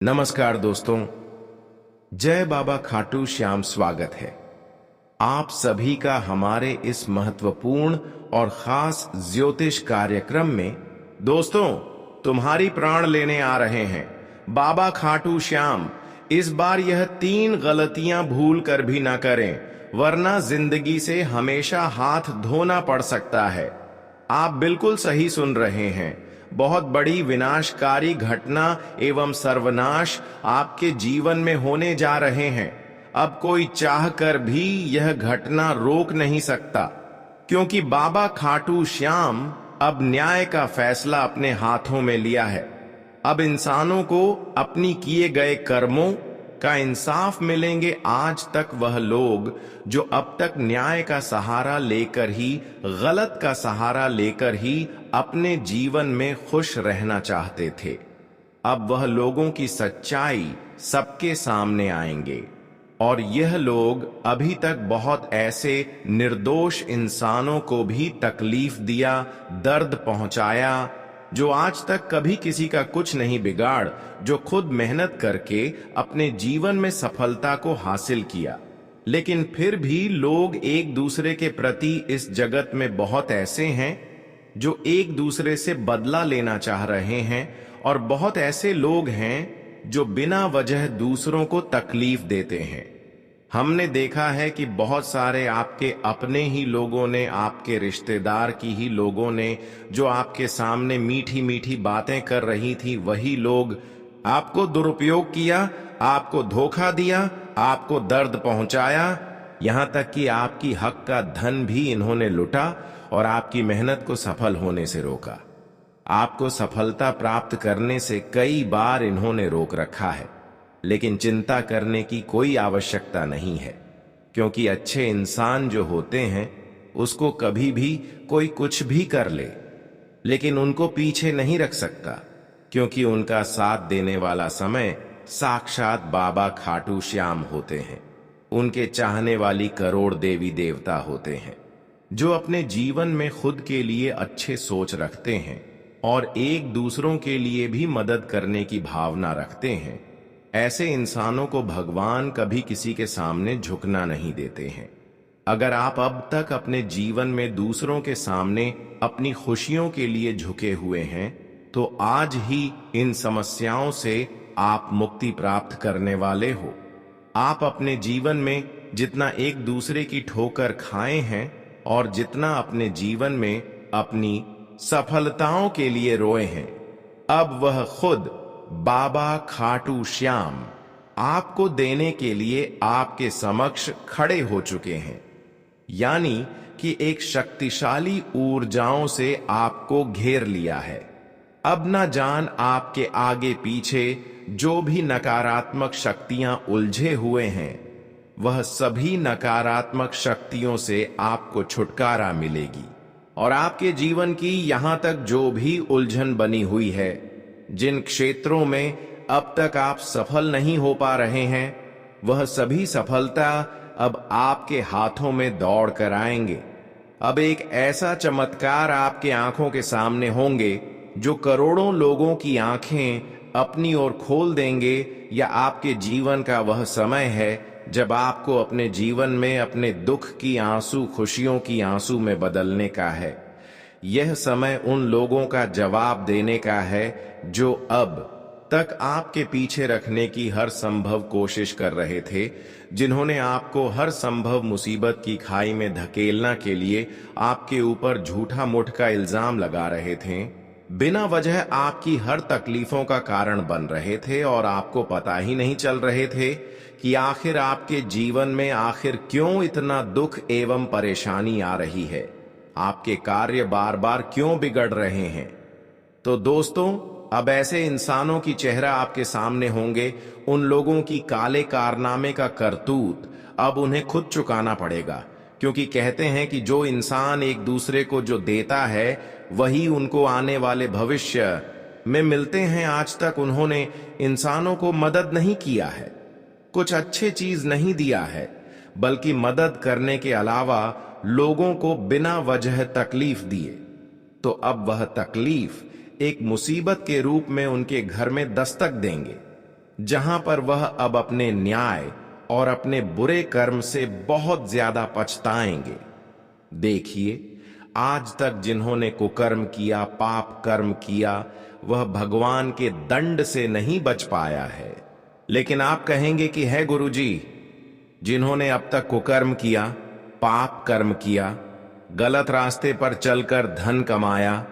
नमस्कार दोस्तों, जय बाबा खाटू श्याम। स्वागत है आप सभी का हमारे इस महत्वपूर्ण और खास ज्योतिष कार्यक्रम में। दोस्तों, तुम्हारी प्राण लेने आ रहे हैं बाबा खाटू श्याम। इस बार यह 3 गलतियां भूल कर भी ना करें, वरना जिंदगी से हमेशा हाथ धोना पड़ सकता है। आप बिल्कुल सही सुन रहे हैं, बहुत बड़ी विनाशकारी घटना एवं सर्वनाश आपके जीवन में होने जा रहे हैं। अब कोई चाहकर भी यह घटना रोक नहीं सकता, क्योंकि बाबा खाटू श्याम अब न्याय का फैसला अपने हाथों में लिया है। अब इंसानों को अपनी किए गए कर्मों का इंसाफ मिलेंगे। आज तक वह लोग जो अब तक न्याय का सहारा लेकर ही, गलत का सहारा लेकर ही अपने जीवन में खुश रहना चाहते थे, अब वह लोगों की सच्चाई सबके सामने आएंगे। और यह लोग अभी तक बहुत ऐसे निर्दोष इंसानों को भी तकलीफ दिया, दर्द पहुंचाया, जो आज तक कभी किसी का कुछ नहीं बिगाड़, जो खुद मेहनत करके अपने जीवन में सफलता को हासिल किया। लेकिन फिर भी लोग एक दूसरे के प्रति इस जगत में बहुत ऐसे हैं जो एक दूसरे से बदला लेना चाह रहे हैं, और बहुत ऐसे लोग हैं जो बिना वजह दूसरों को तकलीफ देते हैं। हमने देखा है कि बहुत सारे आपके अपने ही लोगों ने, आपके रिश्तेदार की ही लोगों ने, जो आपके सामने मीठी मीठी बातें कर रही थी, वही लोग आपको दुरुपयोग किया, आपको धोखा दिया, आपको दर्द पहुंचाया, यहां तक कि आपकी हक का धन भी इन्होंने लुटा और आपकी मेहनत को सफल होने से रोका। आपको सफलता प्राप्त करने से कई बार इन्होंने रोक रखा है। लेकिन चिंता करने की कोई आवश्यकता नहीं है, क्योंकि अच्छे इंसान जो होते हैं उसको कभी भी कोई कुछ भी कर ले, लेकिन उनको पीछे नहीं रख सकता, क्योंकि उनका साथ देने वाला समय साक्षात बाबा खाटू श्याम होते हैं। उनके चाहने वाली करोड़ देवी देवता होते हैं, जो अपने जीवन में खुद के लिए अच्छे सोच रखते हैं और एक दूसरों के लिए भी मदद करने की भावना रखते हैं। ऐसे इंसानों को भगवान कभी किसी के सामने झुकना नहीं देते हैं। अगर आप अब तक अपने जीवन में दूसरों के सामने अपनी खुशियों के लिए झुके हुए हैं, तो आज ही इन समस्याओं से आप मुक्ति प्राप्त करने वाले हो। आप अपने जीवन में जितना एक दूसरे की ठोकर खाए हैं और जितना अपने जीवन में अपनी सफलताओं के लिए रोए हैं, अब वह खुद बाबा खाटू श्याम आपको देने के लिए आपके समक्ष खड़े हो चुके हैं। यानी कि एक शक्तिशाली ऊर्जाओं से आपको घेर लिया है। अब न जान आपके आगे पीछे जो भी नकारात्मक शक्तियां उलझे हुए हैं, वह सभी नकारात्मक शक्तियों से आपको छुटकारा मिलेगी। और आपके जीवन की यहां तक जो भी उलझन बनी हुई है, जिन क्षेत्रों में अब तक आप सफल नहीं हो पा रहे हैं, वह सभी सफलता अब आपके हाथों में दौड़ कर आएंगे। अब एक ऐसा चमत्कार आपके आंखों के सामने होंगे जो करोड़ों लोगों की आंखें अपनी ओर खोल देंगे। या आपके जीवन का वह समय है जब आपको अपने जीवन में अपने दुख की आंसू खुशियों की आंसू में बदलने का है। यह समय उन लोगों का जवाब देने का है जो अब तक आपके पीछे रखने की हर संभव कोशिश कर रहे थे, जिन्होंने आपको हर संभव मुसीबत की खाई में धकेलना के लिए आपके ऊपर झूठा मुठ का इल्जाम लगा रहे थे, बिना वजह आपकी हर तकलीफों का कारण बन रहे थे, और आपको पता ही नहीं चल रहे थे कि आखिर आपके जीवन में आखिर क्यों इतना दुख एवं परेशानी आ रही है, आपके कार्य बार बार क्यों बिगड़ रहे हैं। तो दोस्तों, अब ऐसे इंसानों की चेहरा आपके सामने होंगे। उन लोगों की काले कारनामे का करतूत अब उन्हें खुद चुकाना पड़ेगा, क्योंकि कहते हैं कि जो इंसान एक दूसरे को जो देता है, वही उनको आने वाले भविष्य में मिलते हैं। आज तक उन्होंने इंसानों को मदद नहीं किया है, कुछ अच्छे चीज नहीं दिया है, बल्कि मदद करने के अलावा लोगों को बिना वजह तकलीफ दिए। तो अब वह तकलीफ एक मुसीबत के रूप में उनके घर में दस्तक देंगे। जहां पर वह अब अपने न्याय और अपने बुरे कर्म से बहुत ज्यादा पछताएंगे। देखिए, आज तक जिन्होंने कुकर्म किया, पाप कर्म किया, वह भगवान के दंड से नहीं बच पाया है। लेकिन आप कहेंगे कि है गुरुजी, जिन्होंने अब तक कुकर्म किया, पाप कर्म किया, गलत रास्ते पर चलकर धन कमाया,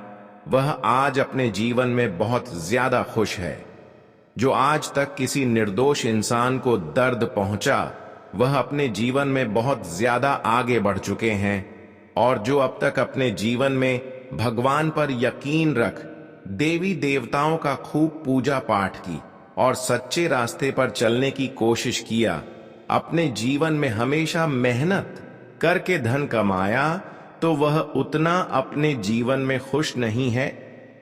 वह आज अपने जीवन में बहुत ज्यादा खुश है। जो आज तक किसी निर्दोष इंसान को दर्द पहुंचा, वह अपने जीवन में बहुत ज्यादा आगे बढ़ चुके हैं। और जो अब तक अपने जीवन में भगवान पर यकीन रख देवी देवताओं का खूब पूजा पाठ की और सच्चे रास्ते पर चलने की कोशिश किया, अपने जीवन में हमेशा मेहनत करके धन कमाया, तो वह उतना अपने जीवन में खुश नहीं है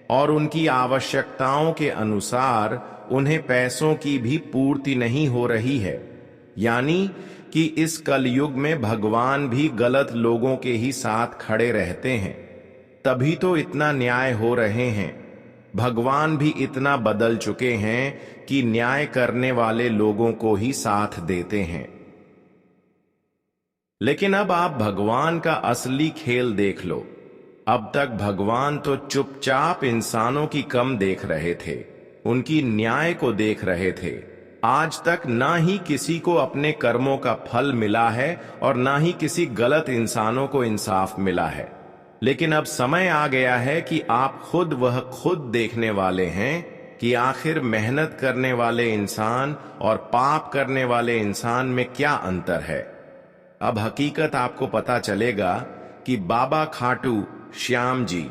और उनकी आवश्यकताओं के अनुसार उन्हें पैसों की भी पूर्ति नहीं हो रही है। यानी कि इस कलयुग में भगवान भी गलत लोगों के ही साथ खड़े रहते हैं, तभी तो इतना न्याय हो रहे हैं। भगवान भी इतना बदल चुके हैं कि न्याय करने वाले लोगों को ही साथ देते हैं। लेकिन अब आप भगवान का असली खेल देख लो। अब तक भगवान तो चुपचाप इंसानों की कम देख रहे थे, उनकी न्याय को देख रहे थे। आज तक ना ही किसी को अपने कर्मों का फल मिला है और ना ही किसी गलत इंसानों को इंसाफ मिला है। लेकिन अब समय आ गया है कि आप खुद देखने वाले हैं कि आखिर मेहनत करने वाले इंसान और पाप करने वाले इंसान में क्या अंतर है। अब हकीकत आपको पता चलेगा कि बाबा खाटू श्याम जी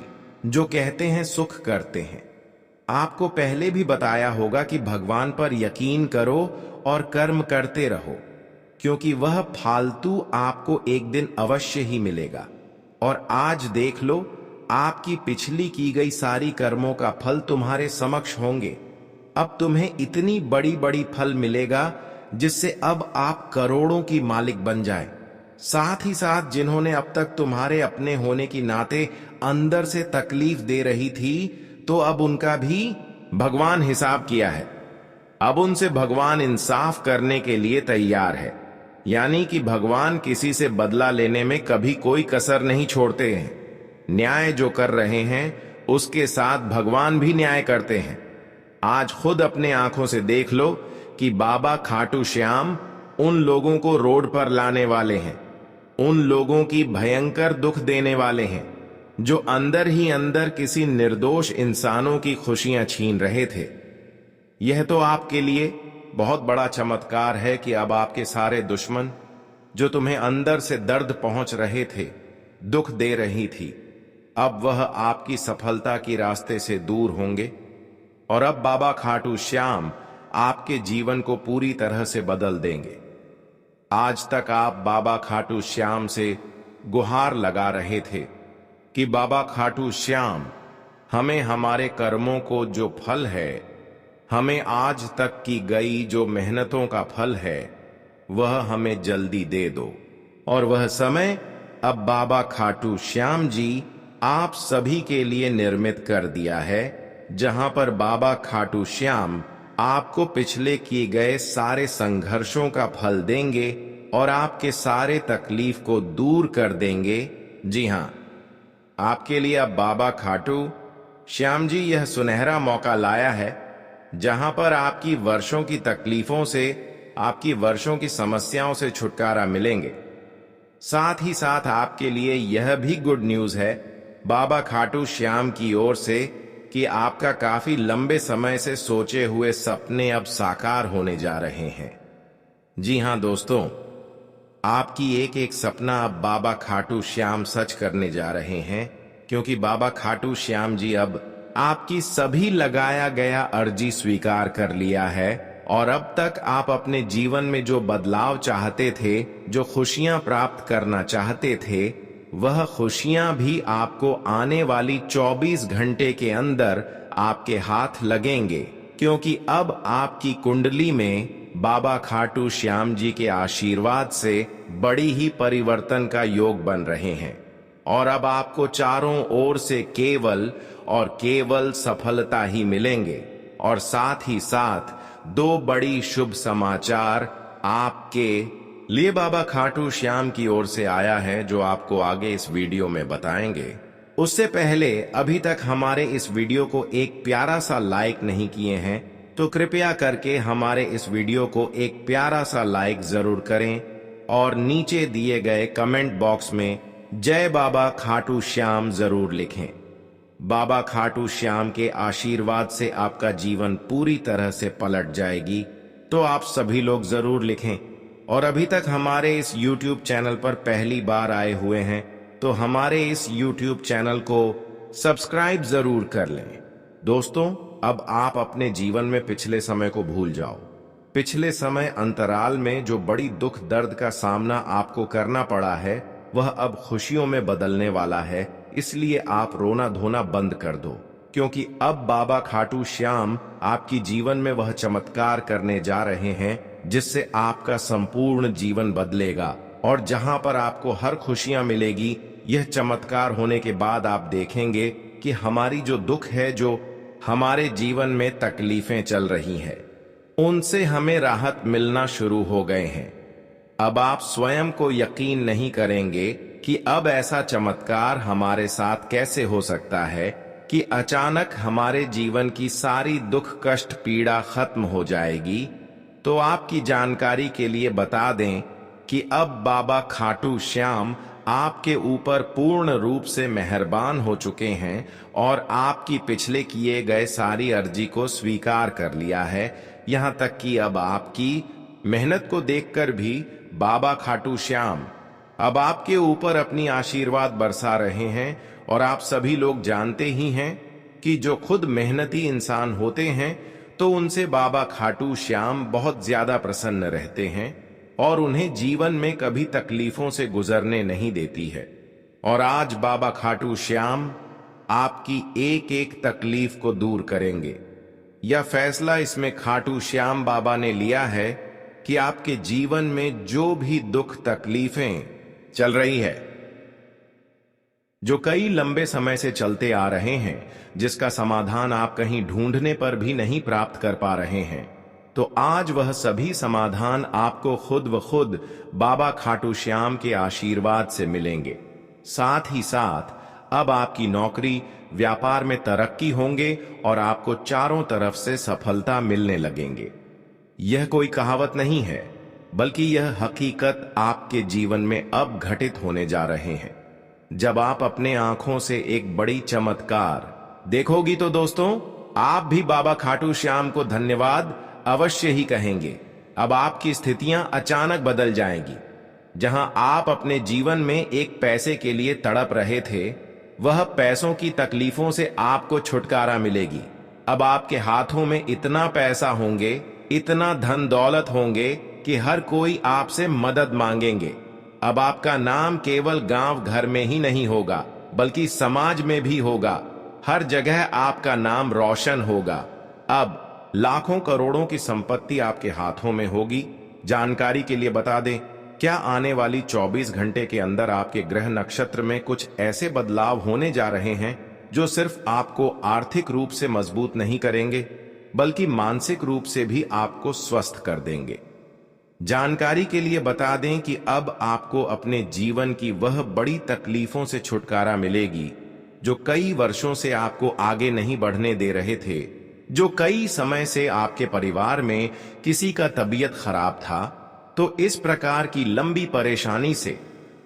जो कहते हैं सुख करते हैं, आपको पहले भी बताया होगा कि भगवान पर यकीन करो और कर्म करते रहो, क्योंकि वह फालतू आपको एक दिन अवश्य ही मिलेगा। और आज देख लो, आपकी पिछली की गई सारी कर्मों का फल तुम्हारे समक्ष होंगे। अब तुम्हें इतनी बड़ी बड़ी फल मिलेगा जिससे अब आप करोड़ों की मालिक बन जाए। साथ ही साथ जिन्होंने अब तक तुम्हारे अपने होने की नाते अंदर से तकलीफ दे रही थी, तो अब उनका भी भगवान हिसाब किया है। अब उनसे भगवान इंसाफ करने के लिए तैयार है। यानी कि भगवान किसी से बदला लेने में कभी कोई कसर नहीं छोड़ते हैं। न्याय जो कर रहे हैं उसके साथ भगवान भी न्याय करते हैं। आज खुद अपने आंखों से देख लो कि बाबा खाटू श्याम उन लोगों को रोड पर लाने वाले हैं, उन लोगों की भयंकर दुख देने वाले हैं जो अंदर ही अंदर किसी निर्दोष इंसानों की खुशियां छीन रहे थे। यह तो आपके लिए बहुत बड़ा चमत्कार है कि अब आपके सारे दुश्मन जो तुम्हें अंदर से दर्द पहुंच रहे थे, दुख दे रही थी, अब वह आपकी सफलता की रास्ते से दूर होंगे। और अब बाबा खाटू श्याम आपके जीवन को पूरी तरह से बदल देंगे। आज तक आप बाबा खाटू श्याम से गुहार लगा रहे थे कि बाबा खाटू श्याम, हमें हमारे कर्मों को जो फल है, हमें आज तक की गई जो मेहनतों का फल है, वह हमें जल्दी दे दो। और वह समय अब बाबा खाटू श्याम जी आप सभी के लिए निर्मित कर दिया है, जहां पर बाबा खाटू श्याम आपको पिछले किए गए सारे संघर्षों का फल देंगे और आपके सारे तकलीफ को दूर कर देंगे। जी हां, आपके लिए अब बाबा खाटू श्याम जी यह सुनहरा मौका लाया है, जहां पर आपकी वर्षों की तकलीफों से, आपकी वर्षों की समस्याओं से छुटकारा मिलेंगे। साथ ही साथ आपके लिए यह भी गुड न्यूज है बाबा खाटू श्याम की ओर से कि आपका काफी लंबे समय से सोचे हुए सपने अब साकार होने जा रहे हैं। जी हां दोस्तों, आपकी एक एक सपना अब बाबा खाटू श्याम सच करने जा रहे हैं, क्योंकि बाबा खाटू श्याम जी अब आपकी सभी लगाया गया अर्जी स्वीकार कर लिया है। और अब तक आप अपने जीवन में जो बदलाव चाहते थे, जो खुशियां प्राप्त करना चाहते थे, वह खुशियां भी आपको आने वाली 24 घंटे के अंदर आपके हाथ लगेंगे, क्योंकि अब आपकी कुंडली में बाबा खाटू श्याम जी के आशीर्वाद से बड़ी ही परिवर्तन का योग बन रहे हैं। और अब आपको चारों ओर से केवल और केवल सफलता ही मिलेंगे। और साथ ही साथ दो बड़ी शुभ समाचार आपके लिए बाबा खाटू श्याम की ओर से आया है, जो आपको आगे इस वीडियो में बताएंगे। उससे पहले अभी तक हमारे इस वीडियो को एक प्यारा सा लाइक नहीं किए हैं तो कृपया करके हमारे इस वीडियो को एक प्यारा सा लाइक जरूर करें और नीचे दिए गए कमेंट बॉक्स में जय बाबा खाटू श्याम जरूर लिखें। बाबा खाटू श्याम के आशीर्वाद से आपका जीवन पूरी तरह से पलट जाएगी, तो आप सभी लोग जरूर लिखें। और अभी तक हमारे इस YouTube चैनल पर पहली बार आए हुए हैं तो हमारे इस YouTube चैनल को सब्सक्राइब जरूर कर लें। दोस्तों, अब आप अपने जीवन में पिछले समय को भूल जाओ। पिछले समय अंतराल में जो बड़ी दुख दर्द का सामना आपको करना पड़ा है, वह अब खुशियों में बदलने वाला है। इसलिए आप रोना धोना बंद कर दो, क्योंकि अब बाबा खाटू श्याम आपकी जीवन में वह चमत्कार करने जा रहे हैं जिससे आपका संपूर्ण जीवन बदलेगा। और जहां पर आपको हर खुशियां मिलेगी, यह चमत्कार होने के बाद आप देखेंगे कि हमारी जो दुख है, जो हमारे जीवन में तकलीफें चल रही हैं, उनसे हमें राहत मिलना शुरू हो गए हैं। अब आप स्वयं को यकीन नहीं करेंगे कि अब ऐसा चमत्कार हमारे साथ कैसे हो सकता है कि अचानक हमारे जीवन की सारी दुख कष्ट पीड़ा खत्म हो जाएगी। तो आपकी जानकारी के लिए बता दें कि अब बाबा खाटू श्याम आपके ऊपर पूर्ण रूप से मेहरबान हो चुके हैं और आपकी पिछले किए गए सारी अर्जी को स्वीकार कर लिया है। यहाँ तक कि अब आपकी मेहनत को देखकर भी बाबा खाटू श्याम अब आपके ऊपर अपनी आशीर्वाद बरसा रहे हैं। और आप सभी लोग जानते ही हैं कि जो खुद मेहनती इंसान होते हैं तो उनसे बाबा खाटू श्याम बहुत ज्यादा प्रसन्न रहते हैं और उन्हें जीवन में कभी तकलीफों से गुजरने नहीं देती है। और आज बाबा खाटू श्याम आपकी एक एक तकलीफ को दूर करेंगे। यह फैसला इसमें खाटू श्याम बाबा ने लिया है कि आपके जीवन में जो भी दुख तकलीफें चल रही है, जो कई लंबे समय से चलते आ रहे हैं, जिसका समाधान आप कहीं ढूंढने पर भी नहीं प्राप्त कर पा रहे हैं, तो आज वह सभी समाधान आपको खुद व खुद बाबा खाटू श्याम के आशीर्वाद से मिलेंगे। साथ ही साथ अब आपकी नौकरी व्यापार में तरक्की होंगे और आपको चारों तरफ से सफलता मिलने लगेंगे। यह कोई कहावत नहीं है, बल्कि यह हकीकत आपके जीवन में अब घटित होने जा रहे हैं। जब आप अपने आंखों से एक बड़ी चमत्कार देखोगी तो दोस्तों, आप भी बाबा खाटू श्याम को धन्यवाद अवश्य ही कहेंगे। अब आपकी स्थितियां अचानक बदल जाएंगी। जहां आप अपने जीवन में एक पैसे के लिए तड़प रहे थे, वह पैसों की तकलीफों से आपको छुटकारा मिलेगी। अब आपके हाथों में इतना पैसा होंगे, इतना धन दौलत होंगे कि हर कोई आपसे मदद मांगेंगे। अब आपका नाम केवल गांव घर में ही नहीं होगा, बल्कि समाज में भी होगा। हर जगह आपका नाम रोशन होगा। अब लाखों करोड़ों की संपत्ति आपके हाथों में होगी। जानकारी के लिए बता दें, क्या आने वाली 24 घंटे के अंदर आपके ग्रह नक्षत्र में कुछ ऐसे बदलाव होने जा रहे हैं जो सिर्फ आपको आर्थिक रूप से मजबूत नहीं करेंगे, बल्कि मानसिक रूप से भी आपको स्वस्थ कर देंगे। जानकारी के लिए बता दें कि अब आपको अपने जीवन की वह बड़ी तकलीफों से छुटकारा मिलेगी जो कई वर्षों से आपको आगे नहीं बढ़ने दे रहे थे। जो कई समय से आपके परिवार में किसी का तबीयत खराब था, तो इस प्रकार की लंबी परेशानी से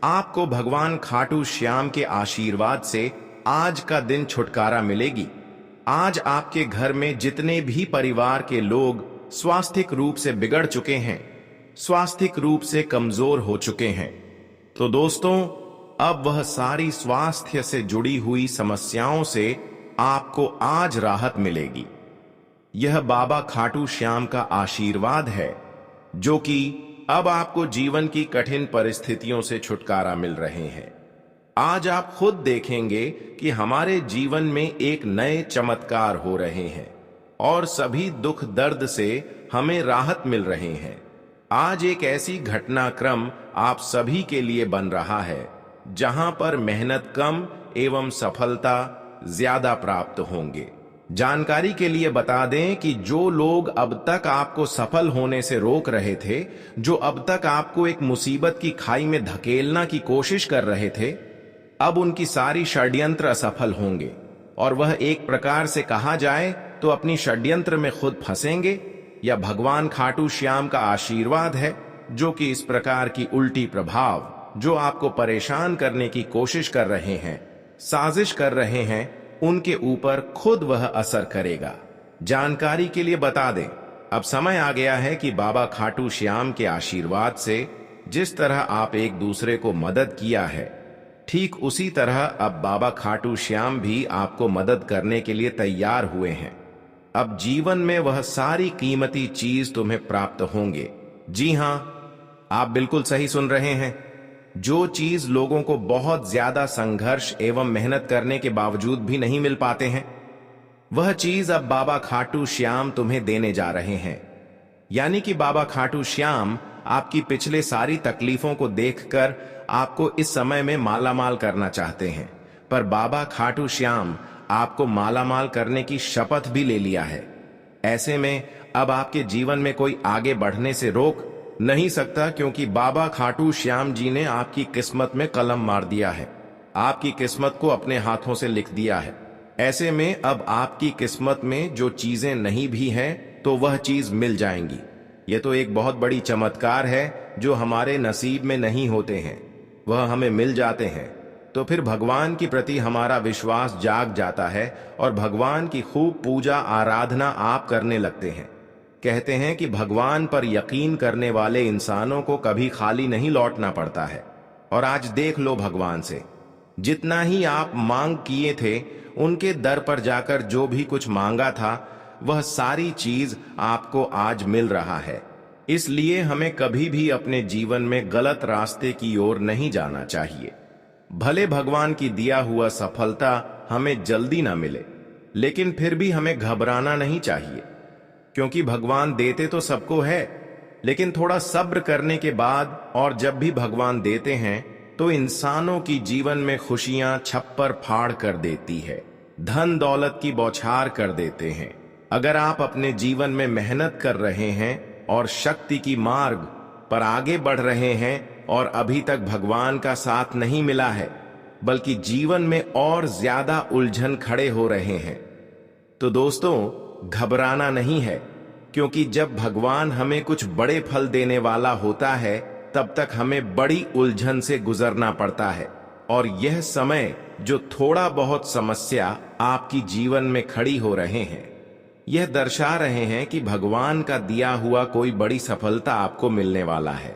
आपको भगवान खाटू श्याम के आशीर्वाद से आज का दिन छुटकारा मिलेगी। आज आपके घर में जितने भी परिवार के लोग स्वास्थ्यिक रूप से बिगड़ चुके हैं, स्वास्थ्यिक रूप से कमजोर हो चुके हैं, तो दोस्तों अब वह सारी स्वास्थ्य से जुड़ी हुई समस्याओं से आपको आज राहत मिलेगी। यह बाबा खाटू श्याम का आशीर्वाद है, जो कि अब आपको जीवन की कठिन परिस्थितियों से छुटकारा मिल रहे हैं। आज आप खुद देखेंगे कि हमारे जीवन में एक नए चमत्कार हो रहे हैं और सभी दुख दर्द से हमें राहत मिल रहे हैं। आज एक ऐसी घटनाक्रम आप सभी के लिए बन रहा है जहां पर मेहनत कम एवं सफलता ज्यादा प्राप्त होंगे। जानकारी के लिए बता दें कि जो लोग अब तक आपको सफल होने से रोक रहे थे, जो अब तक आपको एक मुसीबत की खाई में धकेलना की कोशिश कर रहे थे, अब उनकी सारी षड्यंत्र असफल होंगे और वह एक प्रकार से कहा जाए तो अपनी षड्यंत्र में खुद फंसेंगे। या भगवान खाटू श्याम का आशीर्वाद है जो कि इस प्रकार की उल्टी प्रभाव जो आपको परेशान करने की कोशिश कर रहे हैं, साजिश कर रहे हैं, उनके ऊपर खुद वह असर करेगा। जानकारी के लिए बता दें, अब समय आ गया है कि बाबा खाटू श्याम के आशीर्वाद से जिस तरह आप एक दूसरे को मदद किया है, ठीक उसी तरह अब बाबा खाटू श्याम भी आपको मदद करने के लिए तैयार हुए हैं। अब जीवन में वह सारी कीमती चीज तुम्हें प्राप्त होंगे। जी हां, आप बिल्कुल सही सुन रहे हैं। जो चीज लोगों को बहुत ज्यादा संघर्ष एवं मेहनत करने के बावजूद भी नहीं मिल पाते हैं, वह चीज अब बाबा खाटू श्याम तुम्हें देने जा रहे हैं। यानी कि बाबा खाटू श्याम आपकी पिछले सारी तकलीफों को देखकर आपको इस समय में मालामाल करना चाहते हैं, पर बाबा खाटू श्याम आपको मालामाल करने की शपथ भी ले लिया है। ऐसे में अब आपके जीवन में कोई आगे बढ़ने से रोक नहीं सकता, क्योंकि बाबा खाटू श्याम जी ने आपकी किस्मत में कलम मार दिया है, आपकी किस्मत को अपने हाथों से लिख दिया है। ऐसे में अब आपकी किस्मत में जो चीजें नहीं भी हैं तो वह चीज मिल जाएंगी। यह तो एक बहुत बड़ी चमत्कार है जो हमारे नसीब में नहीं होते हैं, वह हमें मिल जाते हैं। तो फिर भगवान के प्रति हमारा विश्वास जाग जाता है और भगवान की खूब पूजा आराधना आप करने लगते हैं। कहते हैं कि भगवान पर यकीन करने वाले इंसानों को कभी खाली नहीं लौटना पड़ता है। और आज देख लो, भगवान से जितना ही आप मांग किए थे, उनके दर पर जाकर जो भी कुछ मांगा था, वह सारी चीज आपको आज मिल रहा है। इसलिए हमें कभी भी अपने जीवन में गलत रास्ते की ओर नहीं जाना चाहिए। भले भगवान की दिया हुआ सफलता हमें जल्दी ना मिले, लेकिन फिर भी हमें घबराना नहीं चाहिए, क्योंकि भगवान देते तो सबको है, लेकिन थोड़ा सब्र करने के बाद और जब भी भगवान देते हैं तो इंसानों की जीवन में खुशियां छप्पर फाड़ कर देती है, धन दौलत की बौछार कर देते हैं। अगर आप अपने जीवन में मेहनत कर रहे हैं और शक्ति की मार्ग पर आगे बढ़ रहे हैं और अभी तक भगवान का साथ नहीं मिला है, बल्कि जीवन में और ज्यादा उलझन खड़े हो रहे हैं, तो दोस्तों घबराना नहीं है, क्योंकि जब भगवान हमें कुछ बड़े फल देने वाला होता है तब तक हमें बड़ी उलझन से गुजरना पड़ता है। और यह समय जो थोड़ा बहुत समस्या आपकी जीवन में खड़ी हो रहे हैं, यह दर्शा रहे हैं कि भगवान का दिया हुआ कोई बड़ी सफलता आपको मिलने वाला है।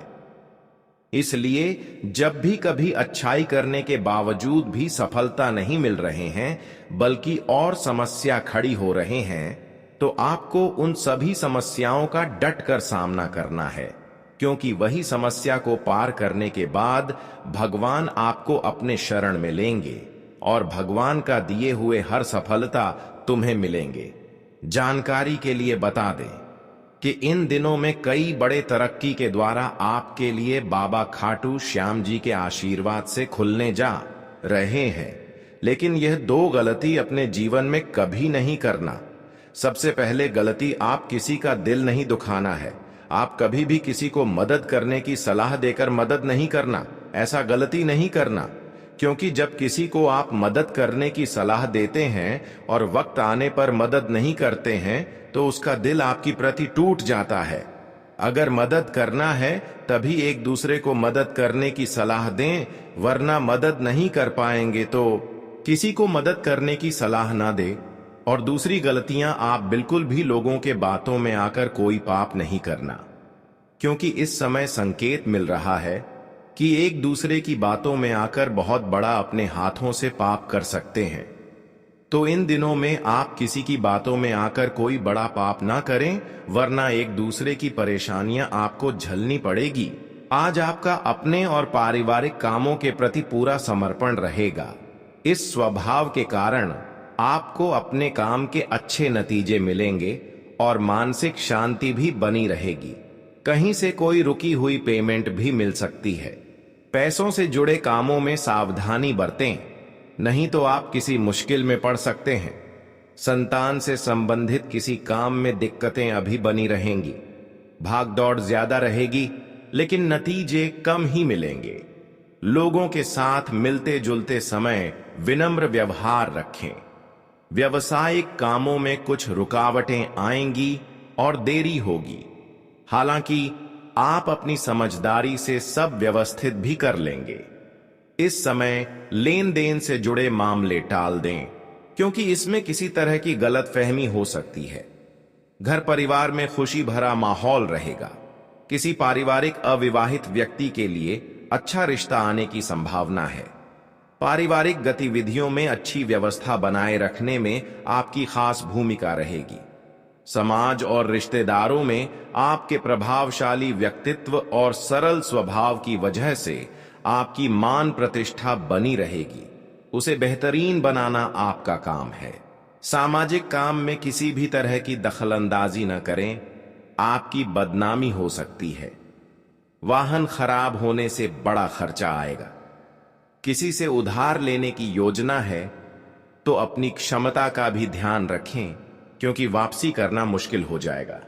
इसलिए जब भी कभी अच्छाई करने के बावजूद भी सफलता नहीं मिल रहे हैं, बल्कि और समस्या खड़ी हो रहे हैं, तो आपको उन सभी समस्याओं का डट कर सामना करना है, क्योंकि वही समस्या को पार करने के बाद भगवान आपको अपने शरण में लेंगे और भगवान का दिए हुए हर सफलता तुम्हें मिलेंगे। जानकारी के लिए बता दें कि इन दिनों में कई बड़े तरक्की के द्वारा आपके लिए बाबा खाटू श्याम जी के आशीर्वाद से खुलने जा रहे हैं, लेकिन यह दो गलती अपने जीवन में कभी नहीं करना। सबसे पहले गलती, आप किसी का दिल नहीं दुखाना है। आप कभी भी किसी को मदद करने की सलाह देकर मदद नहीं करना, ऐसा गलती नहीं करना, क्योंकि जब किसी को आप मदद करने की सलाह देते हैं और वक्त आने पर मदद नहीं करते हैं तो उसका दिल आपकी प्रति टूट जाता है। अगर मदद करना है तभी एक दूसरे को मदद करने की सलाह दें, वरना मदद नहीं कर पाएंगे तो किसी को मदद करने की सलाह ना दें। और दूसरी गलतियां, आप बिल्कुल भी लोगों के बातों में आकर कोई पाप नहीं करना, क्योंकि इस समय संकेत मिल रहा है कि एक दूसरे की बातों में आकर बहुत बड़ा अपने हाथों से पाप कर सकते हैं। तो इन दिनों में आप किसी की बातों में आकर कोई बड़ा पाप ना करें, वरना एक दूसरे की परेशानियां आपको झेलनी पड़ेगी। आज आपका अपने और पारिवारिक कामों के प्रति पूरा समर्पण रहेगा। इस स्वभाव के कारण आपको अपने काम के अच्छे नतीजे मिलेंगे और मानसिक शांति भी बनी रहेगी। कहीं से कोई रुकी हुई पेमेंट भी मिल सकती है। पैसों से जुड़े कामों में सावधानी बरतें, नहीं तो आप किसी मुश्किल में पड़ सकते हैं। संतान से संबंधित किसी काम में दिक्कतें अभी बनी रहेंगी। भाग दौड़ ज्यादा रहेगी, लेकिन नतीजे कम ही मिलेंगे। लोगों के साथ मिलते जुलते समय विनम्र व्यवहार रखें। व्यवसायिक कामों में कुछ रुकावटें आएंगी और देरी होगी। हालांकि आप अपनी समझदारी से सब व्यवस्थित भी कर लेंगे। इस समय लेन देन से जुड़े मामले टाल दें, क्योंकि इसमें किसी तरह की गलतफहमी हो सकती है। घर परिवार में खुशी भरा माहौल रहेगा। किसी पारिवारिक अविवाहित व्यक्ति के लिए अच्छा रिश्ता आने की संभावना है। पारिवारिक गतिविधियों में अच्छी व्यवस्था बनाए रखने में आपकी खास भूमिका रहेगी। समाज और रिश्तेदारों में आपके प्रभावशाली व्यक्तित्व और सरल स्वभाव की वजह से आपकी मान प्रतिष्ठा बनी रहेगी। उसे बेहतरीन बनाना आपका काम है। सामाजिक काम में किसी भी तरह की दखलंदाजी न करें, आपकी बदनामी हो सकती है। वाहन खराब होने से बड़ा खर्चा आएगा। किसी से उधार लेने की योजना है तो अपनी क्षमता का भी ध्यान रखें, क्योंकि वापसी करना मुश्किल हो जाएगा।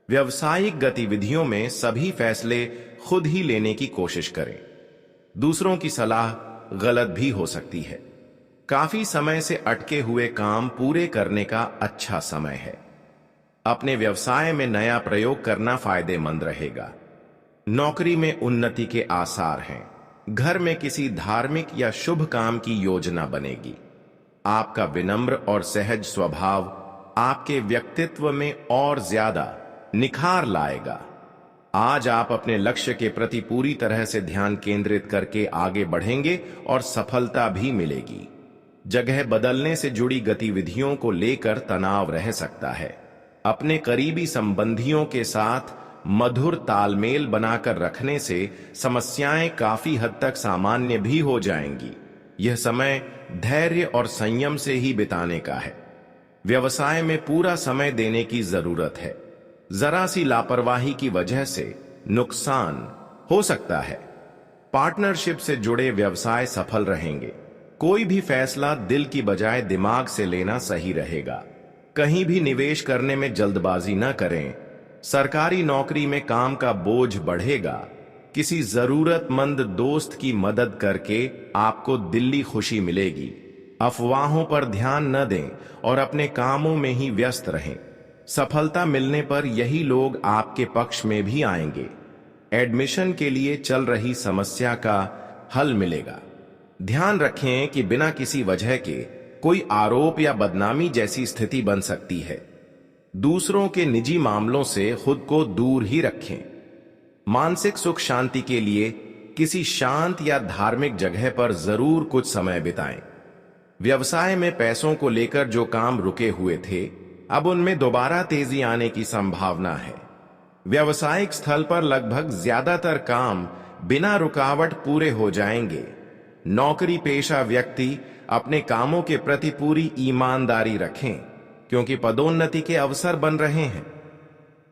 व्यावसायिक गतिविधियों में सभी फैसले खुद ही लेने की कोशिश करें। दूसरों की सलाह गलत भी हो सकती है। काफी समय से अटके हुए काम पूरे करने का अच्छा समय है। अपने व्यवसाय में नया प्रयोग करना फायदेमंद रहेगा। नौकरी में उन्नति के आसार हैं। घर में किसी धार्मिक या शुभ काम की योजना बनेगी। आपका विनम्र और सहज स्वभाव आपके व्यक्तित्व में और ज्यादा निखार लाएगा। आज आप अपने लक्ष्य के प्रति पूरी तरह से ध्यान केंद्रित करके आगे बढ़ेंगे और सफलता भी मिलेगी। जगह बदलने से जुड़ी गतिविधियों को लेकर तनाव रह सकता है। अपने करीबी संबंधियों के साथ मधुर तालमेल बनाकर रखने से समस्याएं काफी हद तक सामान्य भी हो जाएंगी। यह समय धैर्य और संयम से ही बिताने का है। व्यवसाय में पूरा समय देने की जरूरत है। जरा सी लापरवाही की वजह से नुकसान हो सकता है। पार्टनरशिप से जुड़े व्यवसाय सफल रहेंगे। कोई भी फैसला दिल की बजाय दिमाग से लेना सही रहेगा। कहीं भी निवेश करने में जल्दबाजी न करें। सरकारी नौकरी में काम का बोझ बढ़ेगा। किसी जरूरतमंद दोस्त की मदद करके आपको दिल्ली खुशी मिलेगी। अफवाहों पर ध्यान न दें और अपने कामों में ही व्यस्त रहें। सफलता मिलने पर यही लोग आपके पक्ष में भी आएंगे। एडमिशन के लिए चल रही समस्या का हल मिलेगा। ध्यान रखें कि बिना किसी वजह के कोई आरोप या बदनामी जैसी स्थिति बन सकती है। दूसरों के निजी मामलों से खुद को दूर ही रखें। मानसिक सुख शांति के लिए किसी शांत या धार्मिक जगह पर जरूर कुछ समय बिताएं। व्यवसाय में पैसों को लेकर जो काम रुके हुए थे, अब उनमें दोबारा तेजी आने की संभावना है। व्यावसायिक स्थल पर लगभग ज्यादातर काम बिना रुकावट पूरे हो जाएंगे। नौकरी पेशा व्यक्ति अपने कामों के प्रति पूरी ईमानदारी रखें, क्योंकि पदोन्नति के अवसर बन रहे हैं।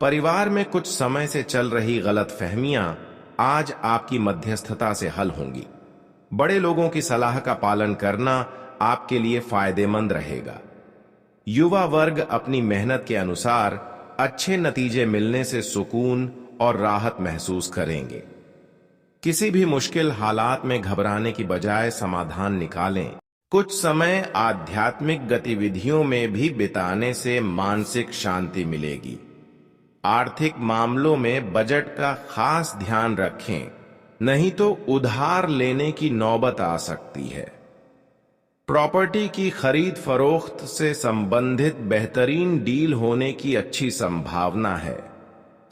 परिवार में कुछ समय से चल रही गलतफहमियां आज आपकी मध्यस्थता से हल होंगी। बड़े लोगों की सलाह का पालन करना आपके लिए फायदेमंद रहेगा। युवा वर्ग अपनी मेहनत के अनुसार अच्छे नतीजे मिलने से सुकून और राहत महसूस करेंगे। किसी भी मुश्किल हालात में घबराने की बजाय समाधान निकालें। कुछ समय आध्यात्मिक गतिविधियों में भी बिताने से मानसिक शांति मिलेगी। आर्थिक मामलों में बजट का खास ध्यान रखें, नहीं तो उधार लेने की नौबत आ सकती है। प्रॉपर्टी की खरीद फरोख्त से संबंधित बेहतरीन डील होने की अच्छी संभावना है।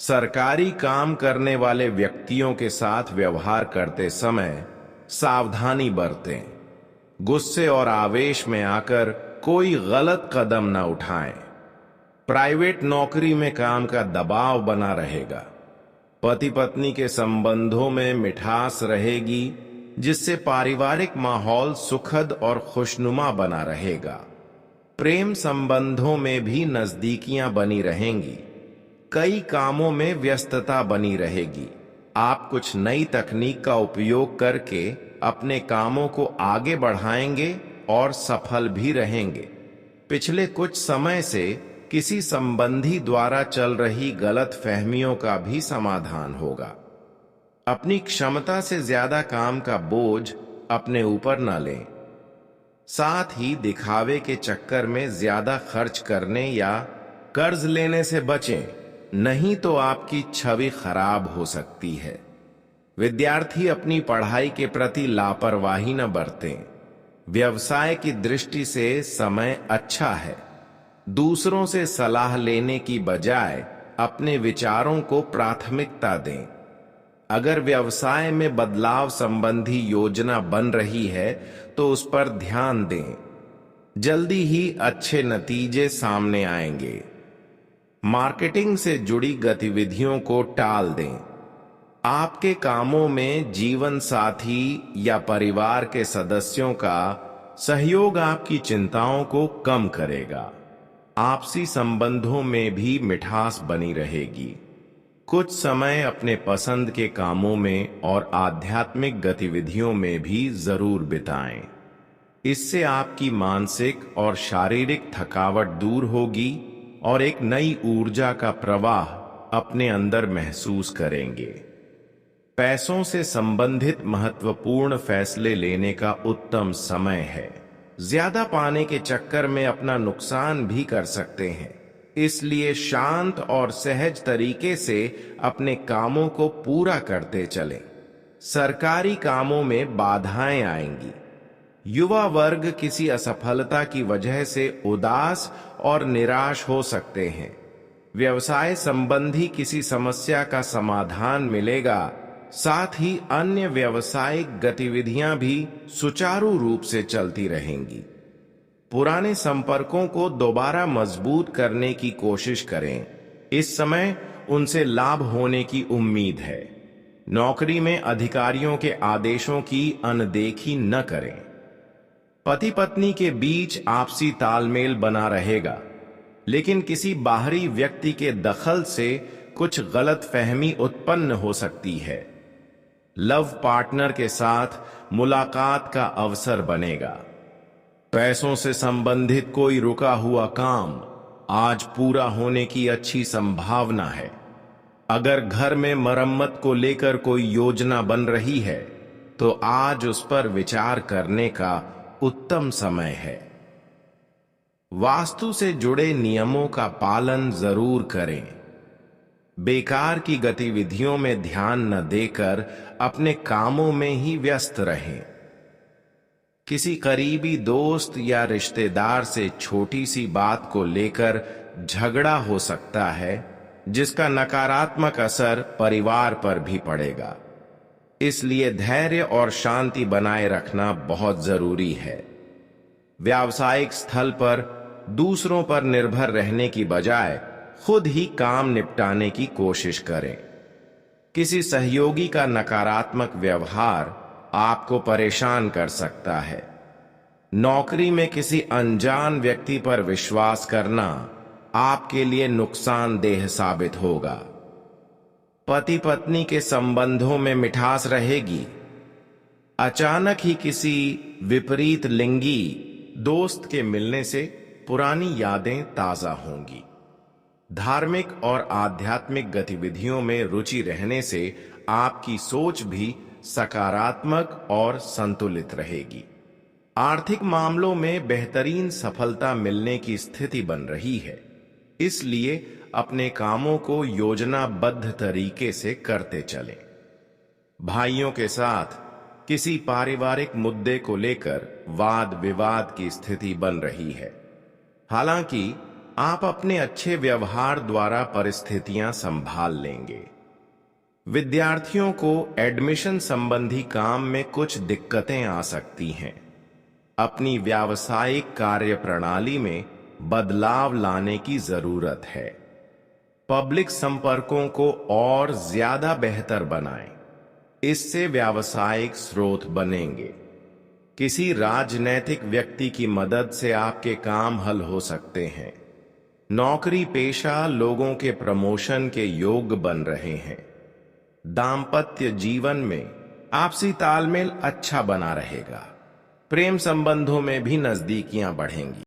सरकारी काम करने वाले व्यक्तियों के साथ व्यवहार करते समय सावधानी बरतें। गुस्से और आवेश में आकर कोई गलत कदम न उठाएं। प्राइवेट नौकरी में काम का दबाव बना रहेगा। पति पत्नी के संबंधों में मिठास रहेगी, जिससे पारिवारिक माहौल सुखद और खुशनुमा बना रहेगा। प्रेम संबंधों में भी नजदीकियां बनी रहेंगी। कई कामों में व्यस्तता बनी रहेगी। आप कुछ नई तकनीक का उपयोग करके अपने कामों को आगे बढ़ाएंगे और सफल भी रहेंगे। पिछले कुछ समय से किसी संबंधी द्वारा चल रही गलत फहमियों का भी समाधान होगा। अपनी क्षमता से ज्यादा काम का बोझ अपने ऊपर न लें। साथ ही दिखावे के चक्कर में ज्यादा खर्च करने या कर्ज लेने से बचें, नहीं तो आपकी छवि खराब हो सकती है। विद्यार्थी अपनी पढ़ाई के प्रति लापरवाही न बरतें। व्यवसाय की दृष्टि से समय अच्छा है। दूसरों से सलाह लेने की बजाय अपने विचारों को प्राथमिकता दें। अगर व्यवसाय में बदलाव संबंधी योजना बन रही है तो उस पर ध्यान दें। जल्दी ही अच्छे नतीजे सामने आएंगे। मार्केटिंग से जुड़ी गतिविधियों को टाल दें। आपके कामों में जीवन साथी या परिवार के सदस्यों का सहयोग आपकी चिंताओं को कम करेगा। आपसी संबंधों में भी मिठास बनी रहेगी। कुछ समय अपने पसंद के कामों में और आध्यात्मिक गतिविधियों में भी जरूर बिताएं। इससे आपकी मानसिक और शारीरिक थकावट दूर होगी और एक नई ऊर्जा का प्रवाह अपने अंदर महसूस करेंगे। पैसों से संबंधित महत्वपूर्ण फैसले लेने का उत्तम समय है। ज्यादा पाने के चक्कर में अपना नुकसान भी कर सकते हैं, इसलिए शांत और सहज तरीके से अपने कामों को पूरा करते चलें। सरकारी कामों में बाधाएं आएंगी। युवा वर्ग किसी असफलता की वजह से उदास और निराश हो सकते हैं। व्यवसाय संबंधी किसी समस्या का समाधान मिलेगा। साथ ही अन्य व्यावसायिक गतिविधियां भी सुचारू रूप से चलती रहेंगी। पुराने संपर्कों को दोबारा मजबूत करने की कोशिश करें। इस समय उनसे लाभ होने की उम्मीद है। नौकरी में अधिकारियों के आदेशों की अनदेखी न करें। पति पत्नी के बीच आपसी तालमेल बना रहेगा, लेकिन किसी बाहरी व्यक्ति के दखल से कुछ गलतफहमी उत्पन्न हो सकती है। लव पार्टनर के साथ मुलाकात का अवसर बनेगा। पैसों से संबंधित कोई रुका हुआ काम आज पूरा होने की अच्छी संभावना है। अगर घर में मरम्मत को लेकर कोई योजना बन रही है तो आज उस पर विचार करने का उत्तम समय है। वास्तु से जुड़े नियमों का पालन जरूर करें। बेकार की गतिविधियों में ध्यान न देकर अपने कामों में ही व्यस्त रहें। किसी करीबी दोस्त या रिश्तेदार से छोटी सी बात को लेकर झगड़ा हो सकता है, जिसका नकारात्मक असर परिवार पर भी पड़ेगा। इसलिए धैर्य और शांति बनाए रखना बहुत जरूरी है। व्यावसायिक स्थल पर दूसरों पर निर्भर रहने की बजाय खुद ही काम निपटाने की कोशिश करें। किसी सहयोगी का नकारात्मक व्यवहार आपको परेशान कर सकता है। नौकरी में किसी अनजान व्यक्ति पर विश्वास करना आपके लिए नुकसानदेह साबित होगा। पति पत्नी के संबंधों में मिठास रहेगी। अचानक ही किसी विपरीत लिंगी दोस्त के मिलने से पुरानी यादें ताजा होंगी। धार्मिक और आध्यात्मिक गतिविधियों में रुचि रहने से आपकी सोच भी सकारात्मक और संतुलित रहेगी। आर्थिक मामलों में बेहतरीन सफलता मिलने की स्थिति बन रही है, इसलिए अपने कामों को योजनाबद्ध तरीके से करते चलें। भाइयों के साथ किसी पारिवारिक मुद्दे को लेकर वाद विवाद की स्थिति बन रही है। हालांकि आप अपने अच्छे व्यवहार द्वारा परिस्थितियां संभाल लेंगे। विद्यार्थियों को एडमिशन संबंधी काम में कुछ दिक्कतें आ सकती हैं। अपनी व्यावसायिक कार्य प्रणाली में बदलाव लाने की जरूरत है। पब्लिक संपर्कों को और ज्यादा बेहतर बनाएं। इससे व्यावसायिक स्रोत बनेंगे। किसी राजनैतिक व्यक्ति की मदद से आपके काम हल हो सकते हैं। नौकरी पेशा लोगों के प्रमोशन के योग बन रहे हैं। दाम्पत्य जीवन में आपसी तालमेल अच्छा बना रहेगा। प्रेम संबंधों में भी नजदीकियां बढ़ेंगी।